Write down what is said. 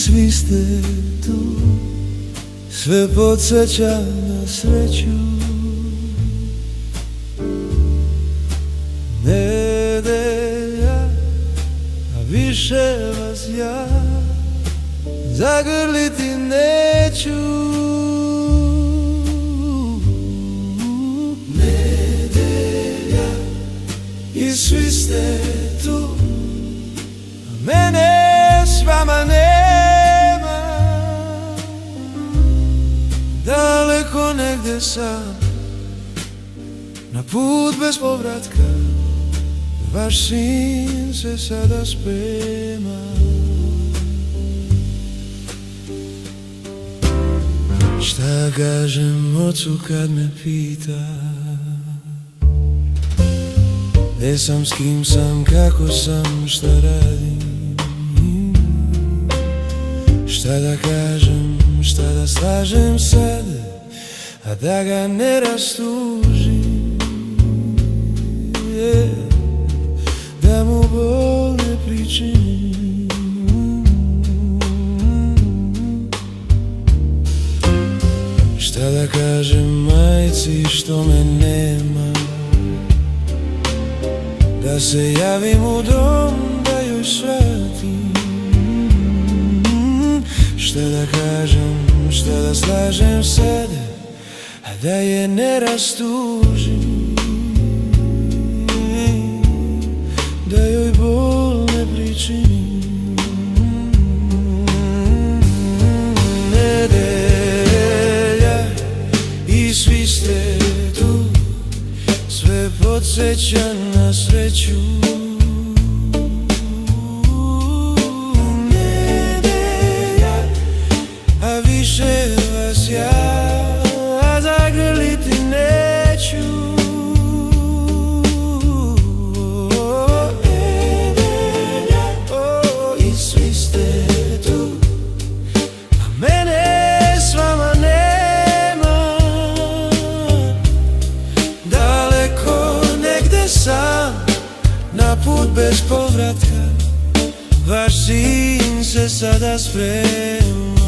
svi ste tu, sve podsjeća na sreću. Nedelja, a više vas ja zagrliti neću. Nedelja, i svi ste tu, a mene s vama nema. Daleko negdje sam, na put bez povratka, vaš sin se sada sprema. Šta kažem ocu kad me pita gdje sam, s kim sam, kako sam, šta radim? Šta da kažem, šta da slažem sad, a da ga ne rastužim, da mu bol ne pričinim. Šta da kažem majci što me nema, da se javim u dom, da joj svratim. Šta da kažem, šta da slažem sad, a da je ne rastužim, da joj bol ne pričinim. Nedelja, i svi ste tu, sve podsjeća na sreću. Nedelja, a više vas ja zagrliti neću. Nedelja, i svi ste tu, a mene s vama nema. Daleko negde sam, na put bez povratka, vaš sin se sada sprema.